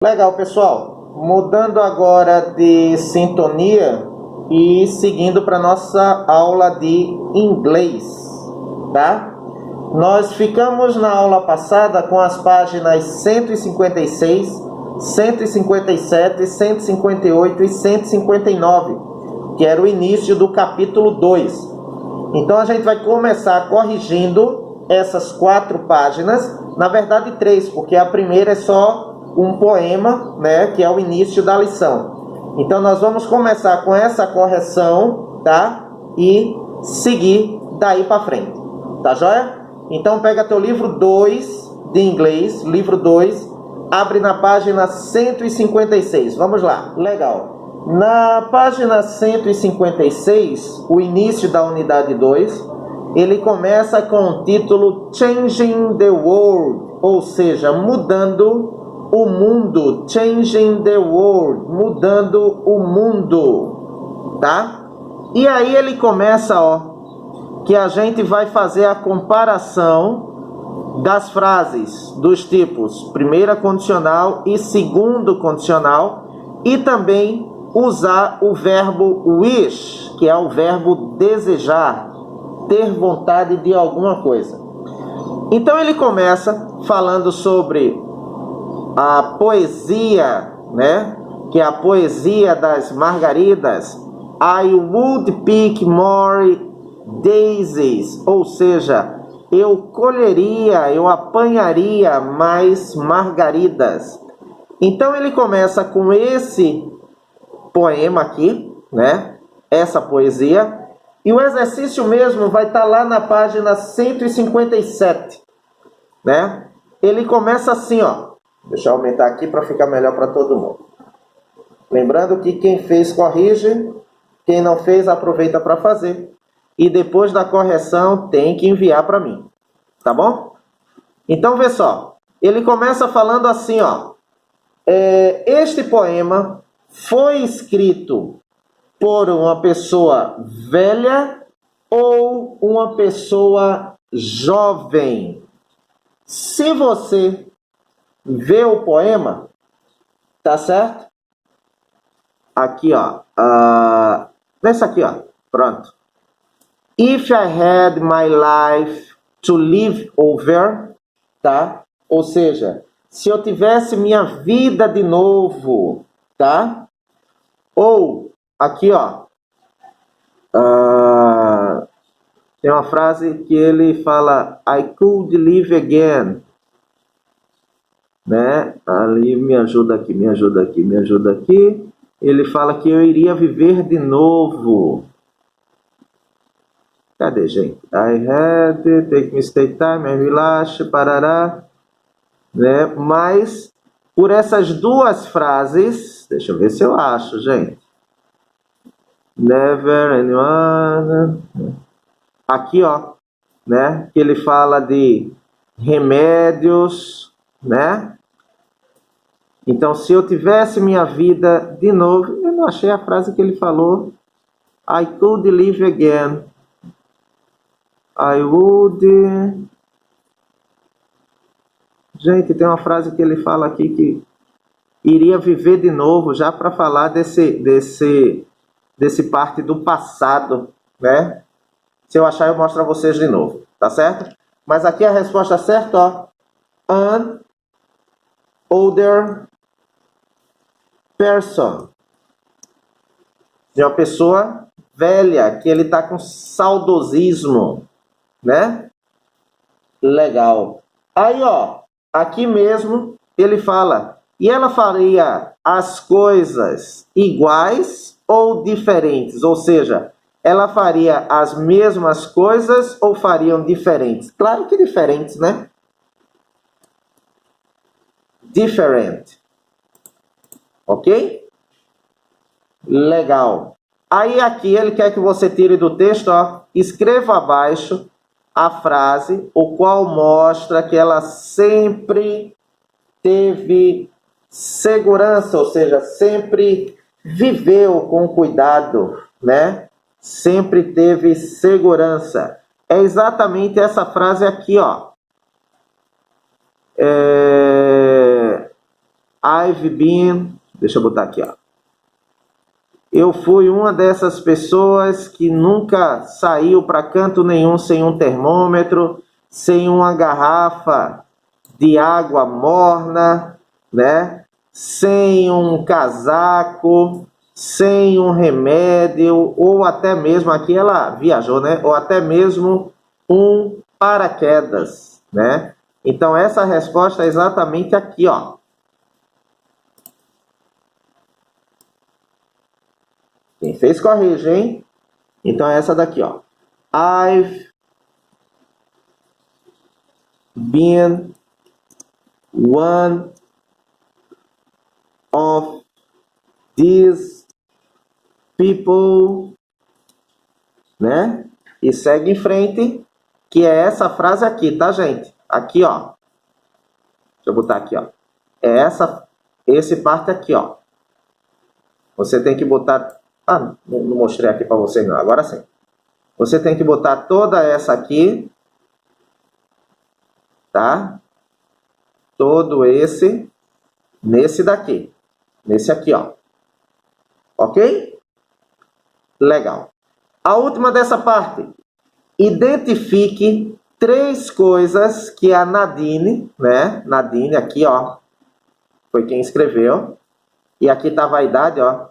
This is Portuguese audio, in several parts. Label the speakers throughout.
Speaker 1: Legal, pessoal. Mudando agora de sintonia e seguindo para nossa aula de inglês, tá? Nós ficamos na aula passada com as páginas 156, 157, 158 e 159, que era o início do capítulo 2. Então a gente vai começar corrigindo essas 4 páginas, na verdade 3, porque a primeira é só um poema, né, que é o início da lição. Então nós vamos começar com essa correção, tá? E seguir daí para frente. Tá joia? Então pega teu livro 2 de inglês, livro 2, abre na página 156. Vamos lá. Legal. Na página 156, o início da unidade 2, ele começa com o título Changing the World, ou seja, mudando o mundo. Changing the world, mudando o mundo, tá? E aí ele começa, ó, que a gente vai fazer a comparação das frases dos tipos primeira condicional e segundo condicional, e também usar o verbo wish, que é o verbo desejar, ter vontade de alguma coisa. Então ele começa falando sobre a poesia, né? Que é a poesia das margaridas. I would pick more daisies, ou seja, eu colheria, eu apanharia mais margaridas. Então ele começa com esse poema aqui, né? Essa poesia. E o exercício mesmo vai estar lá na página 157, né? Ele começa assim, ó. Deixa eu aumentar aqui para ficar melhor para todo mundo. Lembrando que quem fez corrige, quem não fez aproveita para fazer. E depois da correção tem que enviar para mim. Tá bom? Então vê só. Ele começa falando assim, ó. Este poema foi escrito por uma pessoa velha ou uma pessoa jovem? Se você vê o poema, tá certo? Aqui, ó. Nessa aqui, ó. Pronto. If I had my life to live over, tá? Ou seja, se eu tivesse minha vida de novo, tá? Ou, aqui, ó. Tem uma frase que ele fala, I could live again. Né? Ali me ajuda aqui, me ajuda aqui, me ajuda aqui. Ele fala que eu iria viver de novo. Cadê, gente? I had, take me stay time, I relax, parará. Né? Mas, por essas duas frases, deixa eu ver se eu acho, gente. Never anyone. Aqui, ó, né? Que ele fala de remédios, né? Então, se eu tivesse minha vida de novo, eu não achei a frase que ele falou. I could live again. I would. Gente, tem uma frase que ele fala aqui que iria viver de novo, já para falar desse parte do passado, né? Se eu achar, eu mostro a vocês de novo, tá certo? Mas aqui a resposta certa, ó. An older person. De uma pessoa velha, que ele tá com saudosismo, né? Legal. Aí, ó, aqui mesmo ele fala, e ela faria as coisas iguais ou diferentes? Ou seja, ela faria as mesmas coisas ou fariam diferentes? Claro que diferentes, né? Different. Ok? Legal. Aí aqui ele quer que você tire do texto, ó, escreva abaixo a frase, o qual mostra que ela sempre teve segurança, ou seja, sempre viveu com cuidado, né? Sempre teve segurança. É exatamente essa frase aqui, ó. I've been... Deixa eu botar aqui, ó. Eu fui uma dessas pessoas que nunca saiu para canto nenhum sem um termômetro, sem uma garrafa de água morna, né? Sem um casaco, sem um remédio, ou até mesmo, aqui ela viajou, né? Ou até mesmo um paraquedas, né? Então, essa resposta é exatamente aqui, ó. Quem fez, corrige, hein? Então, é essa daqui, ó. I've been one of these people, né? E segue em frente, que é essa frase aqui, tá, gente? Aqui, ó. Deixa eu botar aqui, ó. É esse parte aqui, ó. Você tem que botar... Ah, não mostrei aqui para vocês, não. Agora sim. Você tem que botar toda essa aqui, tá? Todo esse nesse daqui. Nesse aqui, ó. Ok? Legal. A última dessa parte. Identifique 3 coisas que a Nadine, né? Nadine aqui, ó. Foi quem escreveu. E aqui estava a idade, ó.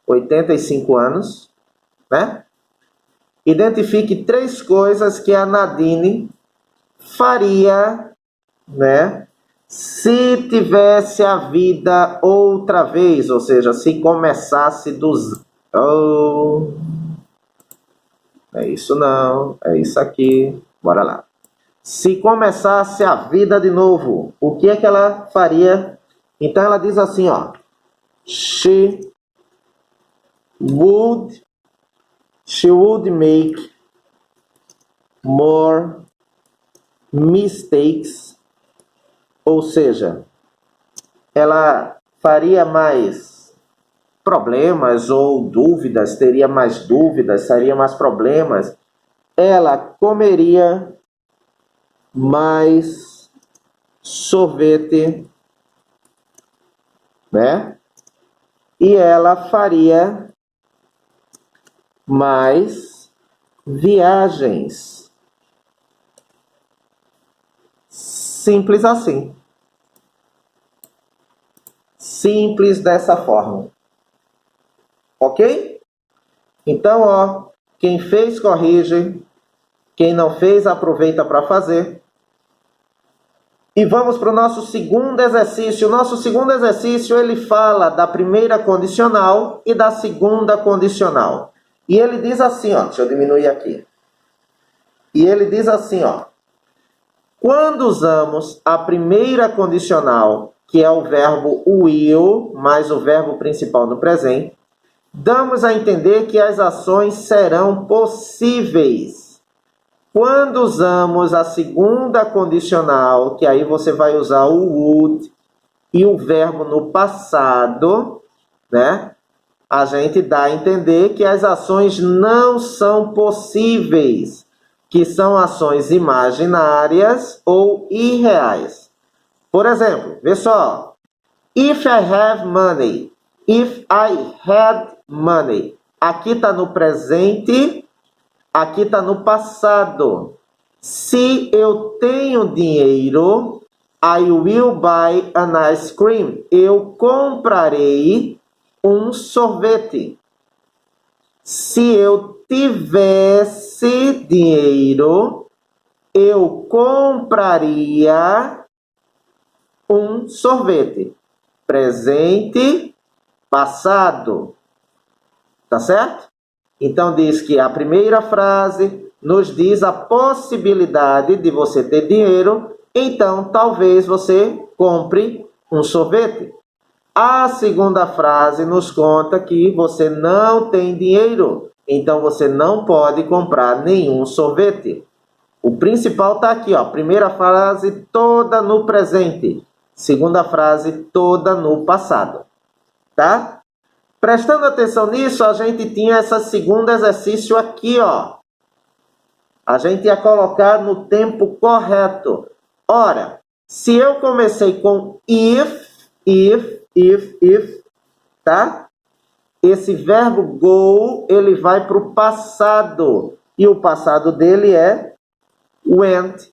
Speaker 1: 85 anos, né? Identifique 3 coisas que a Nadine faria, né? Se tivesse a vida outra vez, ou seja, se começasse dos... Oh, é isso não, é isso aqui. Bora lá. Se começasse a vida de novo, o que é que ela faria? Então ela diz assim, ó. She would make more mistakes, ou seja, ela faria mais problemas ou dúvidas, teria mais dúvidas, teria mais problemas, ela comeria mais sorvete, né? E ela faria mais viagens. Simples assim. Simples dessa forma. Ok? Então, ó, quem fez, corrige. Quem não fez, aproveita para fazer. E vamos para o nosso segundo exercício. O nosso segundo exercício, ele fala da primeira condicional e da segunda condicional. E ele diz assim, ó, deixa eu diminuir aqui. E ele diz assim, ó. Quando usamos a primeira condicional, que é o verbo will, mais o verbo principal no presente, damos a entender que as ações serão possíveis. Quando usamos a segunda condicional, que aí você vai usar o would e o verbo no passado, né? A gente dá a entender que as ações não são possíveis, que são ações imaginárias ou irreais. Por exemplo, vê só. If I have money. If I had money. Aqui está no presente, aqui está no passado. Se eu tenho dinheiro, I will buy an ice cream. Eu comprarei um sorvete. Se eu tivesse dinheiro, eu compraria um sorvete. Presente, passado. Tá certo? Então diz que a primeira frase nos diz a possibilidade de você ter dinheiro, então talvez você compre um sorvete. A segunda frase nos conta que você não tem dinheiro, então você não pode comprar nenhum sorvete. O principal está aqui, ó. Primeira frase toda no presente, segunda frase toda no passado, tá? Prestando atenção nisso, a gente tinha esse segundo exercício aqui, ó. A gente ia colocar no tempo correto. Ora, se eu comecei com if, if, tá? Esse verbo go, ele vai para o passado. E o passado dele é went,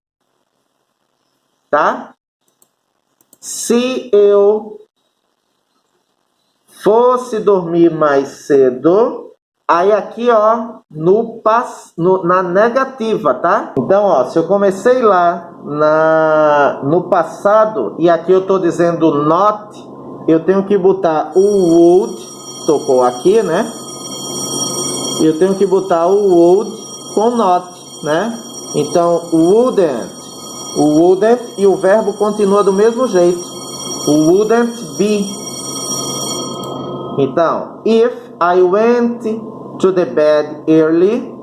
Speaker 1: tá? Se eu fosse dormir mais cedo, aí aqui, ó, na negativa, tá? Então, ó, se eu comecei lá no passado, e aqui eu tô dizendo not, eu tenho que botar o would, tocou aqui, né? Eu tenho que botar o would com not, né? Então, wouldn't, o wouldn't, e o verbo continua do mesmo jeito. Wouldn't be. Então, if I went to the bed early,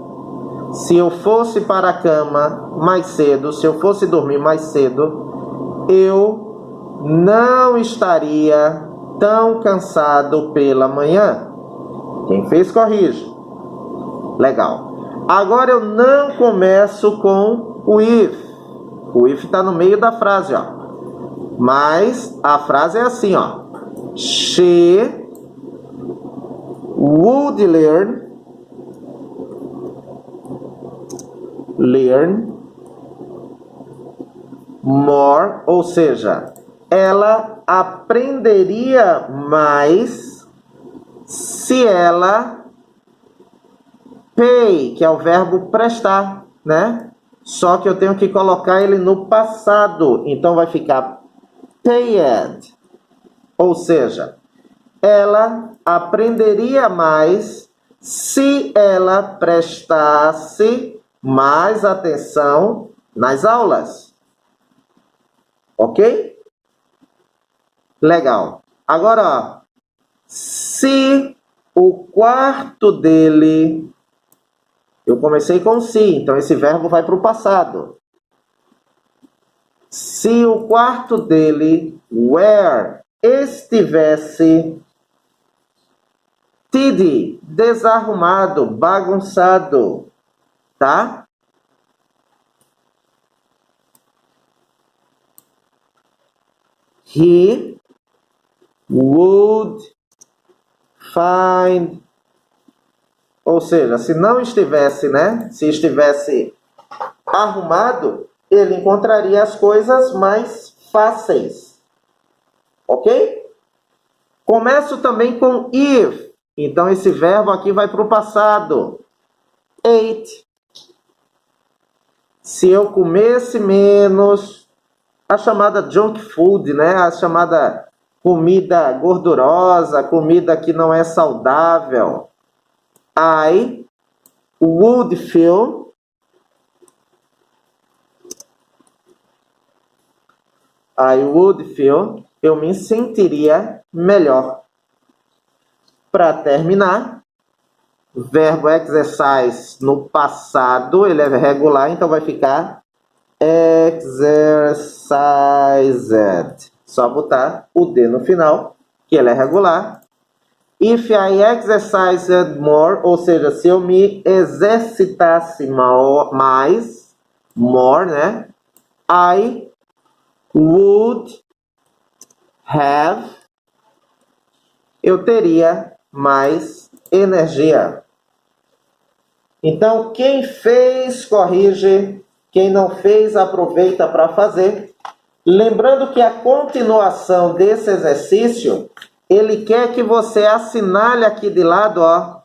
Speaker 1: se eu fosse para a cama mais cedo, se eu fosse dormir mais cedo, eu não estaria tão cansado pela manhã. Quem fez, corrige. Legal. Agora eu não começo com o if. O if está no meio da frase, ó. Mas a frase é assim, ó. She would learn more, ou seja, ela aprenderia mais se ela pay, que é o verbo prestar, né? Só que eu tenho que colocar ele no passado, então vai ficar paid, ou seja, ela aprenderia mais se ela prestasse mais atenção nas aulas. Ok? Legal. Agora, ó, se o quarto dele... Eu comecei com se, então esse verbo vai para o passado. Se o quarto dele, where, estivesse tidy, desarrumado, bagunçado, tá? He would find, ou seja, se não estivesse, né? Se estivesse arrumado, ele encontraria as coisas mais fáceis. Ok? Começo também com if. Então, esse verbo aqui vai para o passado. Ate. Se eu comesse menos, a chamada junk food, né? A chamada comida gordurosa, comida que não é saudável. I would feel eu me sentiria melhor. Para terminar, verbo exercise no passado, ele é regular, então vai ficar exercised. Só botar o D no final, que ele é regular. If I exercised more, ou seja, se eu me exercitasse mais, more, né? I would have, eu teria mais energia. Então, quem fez, corrige. Quem não fez, aproveita para fazer. Lembrando que a continuação desse exercício, ele quer que você assinale aqui de lado, ó,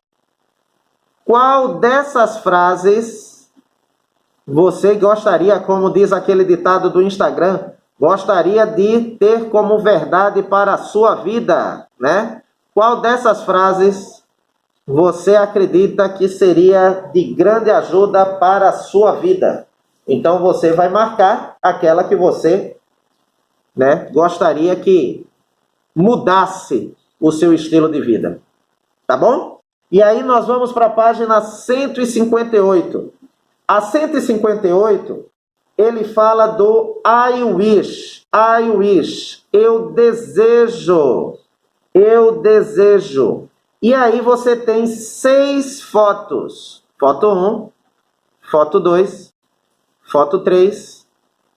Speaker 1: qual dessas frases você gostaria, como diz aquele ditado do Instagram, gostaria de ter como verdade para a sua vida, né? Qual dessas frases você acredita que seria de grande ajuda para a sua vida? Então, você vai marcar aquela que você, né, gostaria que mudasse o seu estilo de vida. Tá bom? E aí nós vamos para a página 158. A 158, ele fala do I wish. I wish. Eu desejo. Eu desejo. E aí você tem 6 fotos. Foto 1, foto 2, foto 3,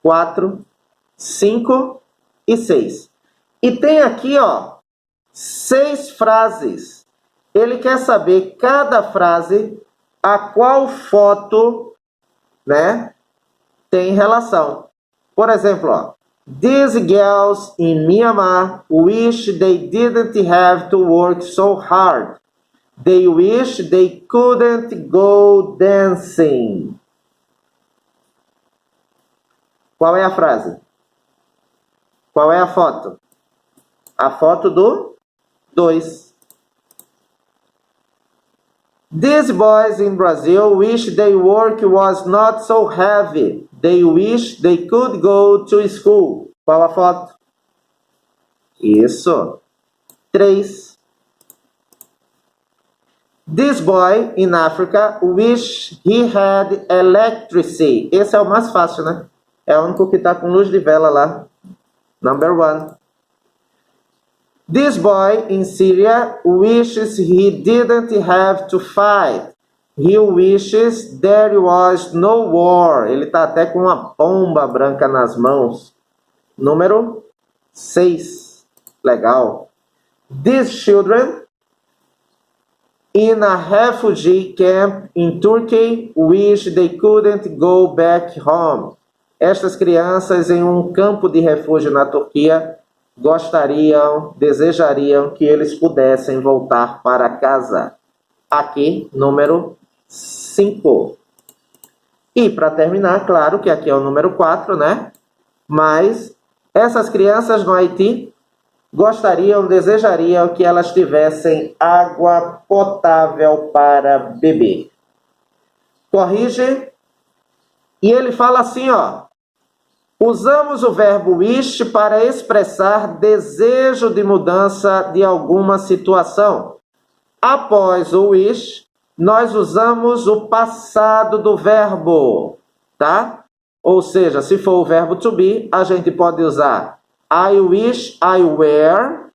Speaker 1: 4, 5 e 6. E tem aqui, ó, 6 frases. Ele quer saber cada frase a qual foto, né, tem relação. Por exemplo, ó, these girls in Myanmar wish they didn't have to work so hard. They wish they couldn't go dancing. Qual é a frase? Qual é a foto? A foto do 2. These boys in Brazil wish their work was not so heavy. They wish they could go to school. Qual a foto? Isso. 3. This boy in Africa wish he had electricity. Esse é o mais fácil, né? É o único que está com luz de vela lá. Number 1. This boy in Syria wishes he didn't have to fight. He wishes there was no war. Ele está até com uma bomba branca nas mãos. Número 6. Legal. These children in a refugee camp in Turkey wish they couldn't go back home. Estas crianças em um campo de refúgio na Turquia gostariam, desejariam que eles pudessem voltar para casa. Aqui, número 5. E para terminar, claro que aqui é o número 4, né? Mas essas crianças no Haiti gostariam, desejariam que elas tivessem água potável para beber. Corrige. E ele fala assim, ó. Usamos o verbo wish para expressar desejo de mudança de alguma situação. Após o wish, nós usamos o passado do verbo, tá? Ou seja, se for o verbo to be, a gente pode usar I wish I were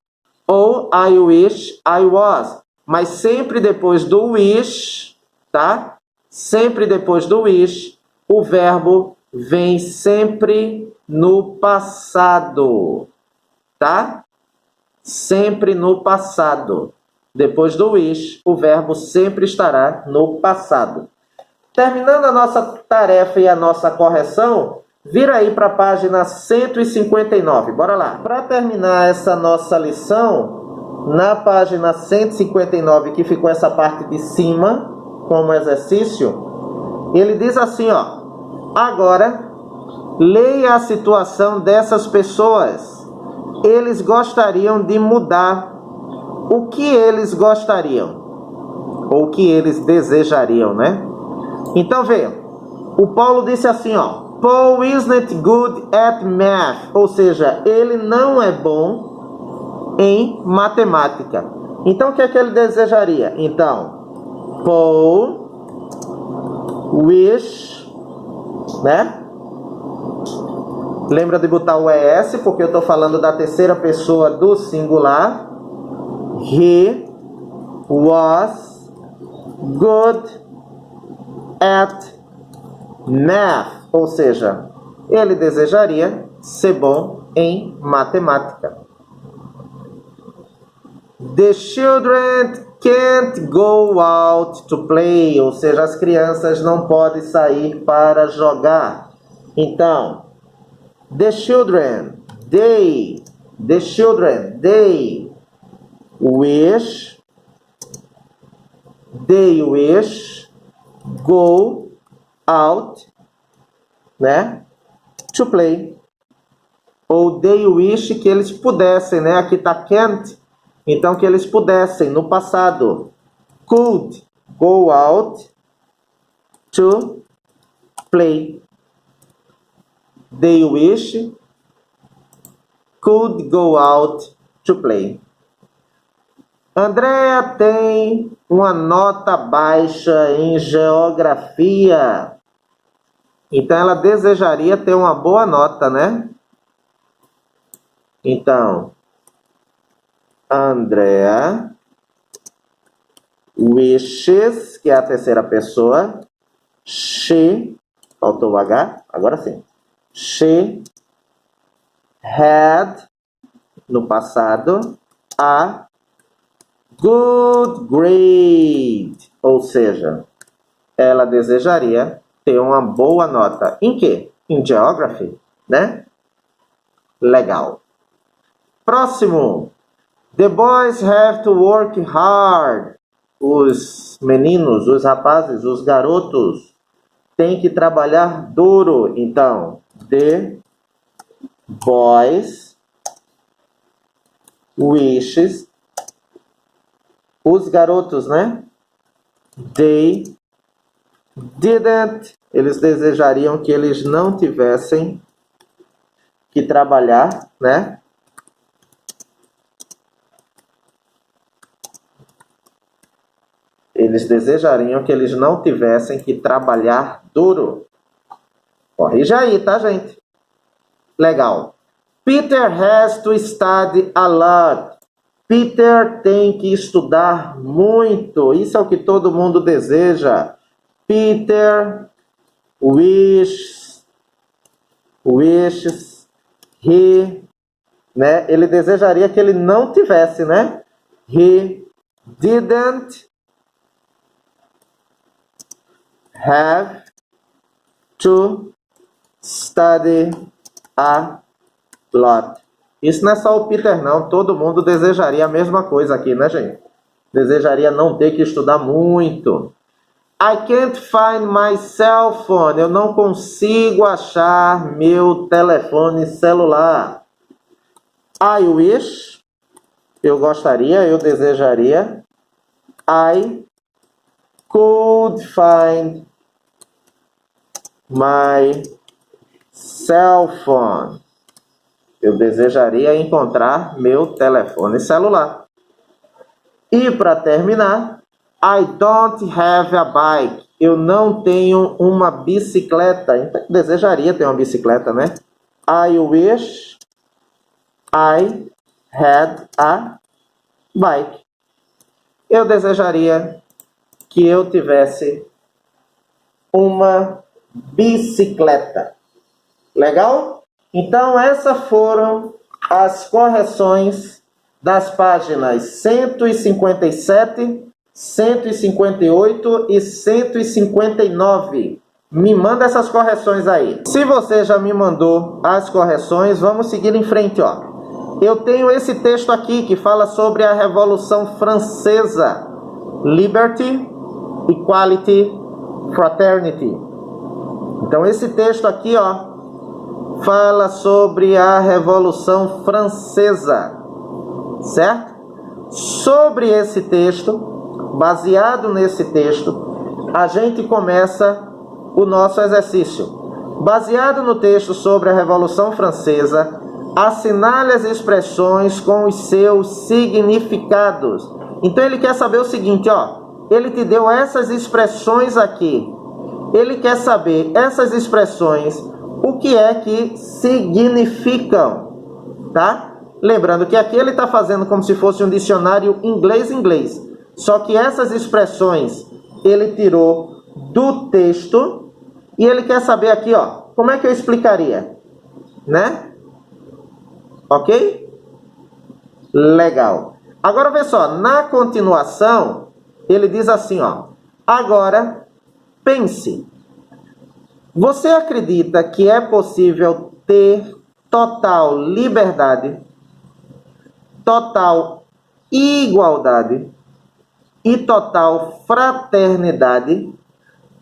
Speaker 1: ou I wish I was. Mas sempre depois do wish, tá? Sempre depois do wish, o verbo vem sempre no passado, tá? Sempre no passado. Depois do wish, o verbo sempre estará no passado. Terminando a nossa tarefa e a nossa correção, vira aí para a página 159. Bora lá. Para terminar essa nossa lição, na página 159, que ficou essa parte de cima, como exercício, ele diz assim, ó. Agora, leia a situação dessas pessoas. Eles gostariam de mudar. O que eles gostariam? Ou o que eles desejariam, né? Então, vê. O Paulo disse assim, ó. Paul isn't good at math. Ou seja, ele não é bom em matemática. Então, o que é que ele desejaria? Então, Paul wish, né? Lembra de botar o ES, porque eu estou falando da terceira pessoa do singular. He was good at math. Ou seja, ele desejaria ser bom em matemática. The children can't go out to play. Ou seja, as crianças não podem sair para jogar. Então, the children, they wish go out, né, to play. Ou they wish que eles pudessem, né, aqui tá can't, então que eles pudessem, no passado, could go out to play. They wish could go out to play. Andréa tem uma nota baixa em geografia. Então, ela desejaria ter uma boa nota, né? Então, Andréa wishes, que é a terceira pessoa. She, faltou o H, agora sim. She had no passado, a good grade. Ou seja, ela desejaria ter uma boa nota. Em quê? Em Geography, né? Legal. Próximo. The boys have to work hard. Os meninos, os rapazes, os garotos têm que trabalhar duro. Então, the boys wishes. Os garotos, né? They didn't. Eles desejariam que eles não tivessem que trabalhar, né? Eles desejariam que eles não tivessem que trabalhar duro. Corrija aí, tá, gente? Legal. Peter has to study a lot. Peter tem que estudar muito. Isso é o que todo mundo deseja. Peter wishes he, né? Ele desejaria que ele não tivesse, né? He didn't have to study a lot. Isso não é só o Peter, não. Todo mundo desejaria a mesma coisa aqui, né, gente? Desejaria não ter que estudar muito. I can't find my cell phone. Eu não consigo achar meu telefone celular. I wish. Eu gostaria, eu desejaria. I could find my cell phone. Eu desejaria encontrar meu telefone celular. E para terminar, I don't have a bike. Eu não tenho uma bicicleta. Então, desejaria ter uma bicicleta, né? I wish I had a bike. Eu desejaria que eu tivesse uma bicicleta. Legal? Então, essas foram as correções das páginas 157, 158 e 159. Me manda essas correções aí. Se você já me mandou as correções, vamos seguir em frente, ó. Eu tenho esse texto aqui que fala sobre a Revolução Francesa. Liberty, Equality, Fraternity. Então, esse texto aqui, ó, fala sobre a Revolução Francesa, certo? Sobre esse texto, baseado nesse texto, a gente começa o nosso exercício. Baseado no texto sobre a Revolução Francesa, assinale as expressões com os seus significados. Então ele quer saber o seguinte, ó, ele te deu essas expressões aqui. Ele quer saber essas expressões, o que é que significam, tá? Lembrando que aqui ele está fazendo como se fosse um dicionário inglês-inglês. Só que essas expressões ele tirou do texto e ele quer saber aqui, ó, como é que eu explicaria, né? Ok? Legal. Agora, vê só, na continuação, ele diz assim, ó, agora, pense. Você acredita que é possível ter total liberdade, total igualdade e total fraternidade?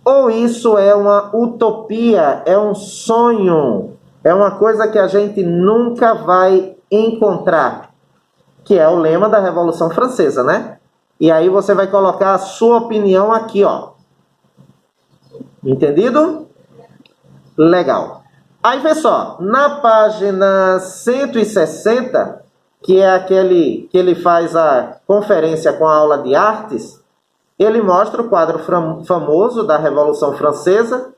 Speaker 1: Ou isso é uma utopia, é um sonho, é uma coisa que a gente nunca vai encontrar? Que é o lema da Revolução Francesa, né? E aí você vai colocar a sua opinião aqui, ó. Entendido? Legal. Aí, vê só, na página 160, que é aquele que ele faz a conferência com a aula de artes, ele mostra o quadro famoso da Revolução Francesa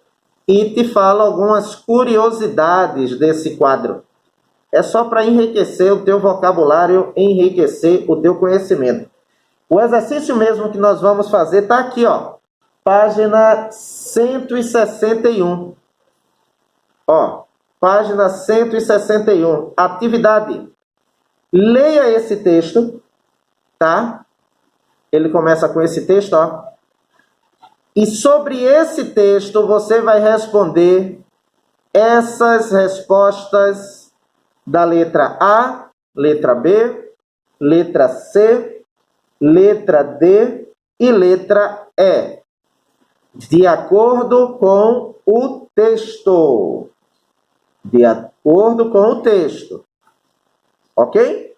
Speaker 1: e te fala algumas curiosidades desse quadro. É só para enriquecer o teu vocabulário, enriquecer o teu conhecimento. O exercício mesmo que nós vamos fazer está aqui, ó. Página 161. Ó, página 161. Atividade. Leia esse texto, tá? Ele começa com esse texto, ó. E sobre esse texto você vai responder essas respostas da letra A, letra B, letra C, letra D e letra E, de acordo com o texto. De acordo com o texto. Ok?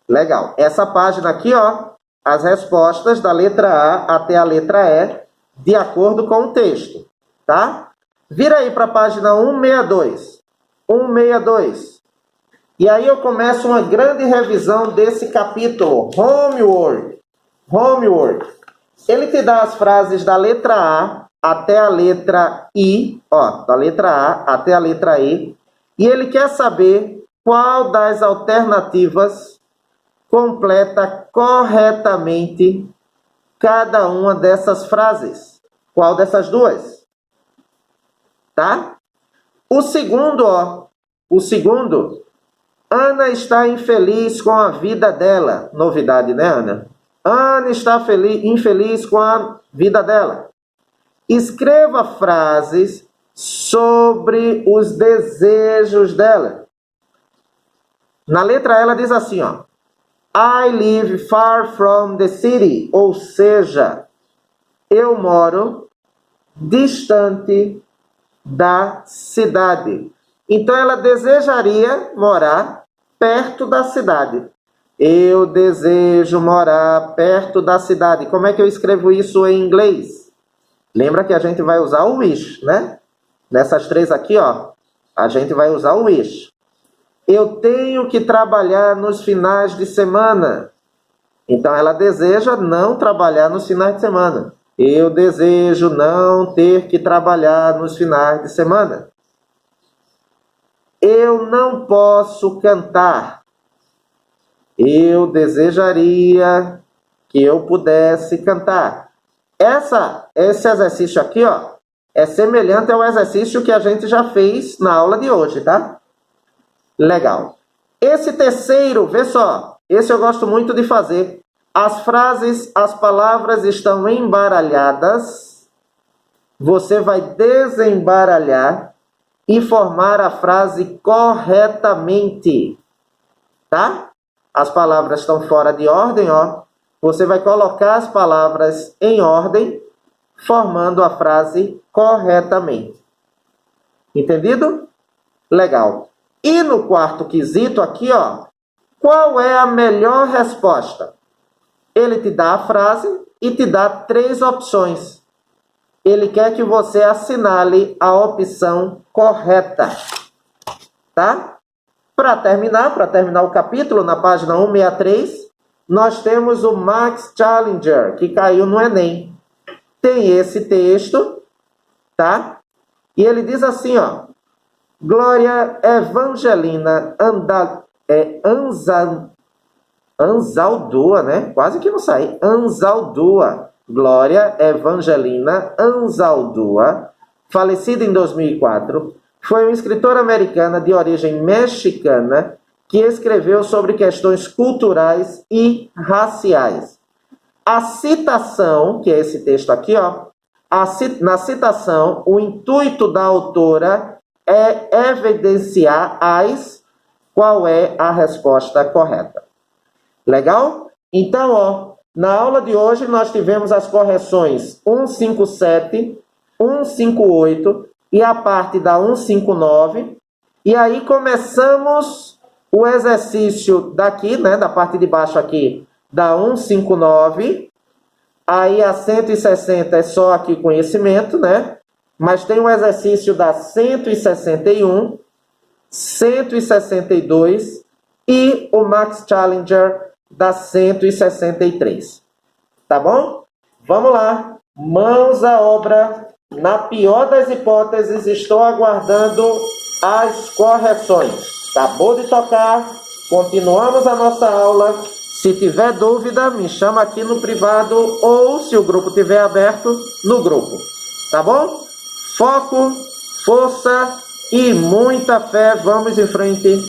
Speaker 1: Legal. Essa página aqui, ó, as respostas da letra A até a letra E, de acordo com o texto, tá? Vira aí para a página 162. 162. E aí eu começo uma grande revisão desse capítulo, Homework. Homework. Ele te dá as frases da letra A até a letra I, ó, da letra A até a letra E, e ele quer saber qual das alternativas completa corretamente cada uma dessas frases. Qual dessas duas? Tá? O segundo, ó. O segundo. Ana está infeliz com a vida dela. Novidade, né, Ana? Ana está infeliz com a vida dela. Escreva frases sobre os desejos dela. Na letra A, ela diz assim, ó. I live far from the city, ou seja, eu moro distante da cidade. Então, ela desejaria morar perto da cidade. Eu desejo morar perto da cidade. Como é que eu escrevo isso em inglês? Lembra que a gente vai usar o wish, né? Nessas três aqui, ó, a gente vai usar o wish. Eu tenho que trabalhar nos finais de semana. Então, ela deseja não trabalhar nos finais de semana. Eu desejo não ter que trabalhar nos finais de semana. Eu não posso cantar. Eu desejaria que eu pudesse cantar. Esse exercício aqui, ó, é semelhante ao exercício que a gente já fez na aula de hoje, tá? Legal. Esse terceiro, vê só, esse eu gosto muito de fazer. As frases, as palavras estão embaralhadas. Você vai desembaralhar e formar a frase corretamente, tá? As palavras estão fora de ordem, ó. Você vai colocar as palavras em ordem, formando a frase corretamente. Entendido? Legal. E no quarto quesito aqui, ó, qual é a melhor resposta? Ele te dá a frase e te dá 3 opções. Ele quer que você assinale a opção correta, tá? Para terminar o capítulo, na página 163, nós temos o Max Challenger, que caiu no Enem. Tem esse texto, tá? E ele diz assim, ó. Glória Evangelina Anzaldúa, né? Quase que não sai. Anzaldúa. Glória Evangelina Anzaldúa, falecida em 2004, foi uma escritora americana de origem mexicana que escreveu sobre questões culturais e raciais. A citação, que é esse texto aqui, ó, na citação, o intuito da autora é evidenciar qual é a resposta correta. Legal? Então, ó, na aula de hoje nós tivemos as correções 157, 158 e a parte da 159. E aí começamos o exercício daqui, né, da parte de baixo aqui, da 159. Aí a 160 é só aqui conhecimento, né? Mas tem o exercício da 161, 162 e o Max Challenger da 163. Tá bom? Vamos lá. Mãos à obra. Na pior das hipóteses, estou aguardando as correções. Acabou de tocar. Continuamos a nossa aula. Se tiver dúvida, me chama aqui no privado ou, se o grupo estiver aberto, no grupo. Tá bom? Foco, força e muita fé. Vamos em frente.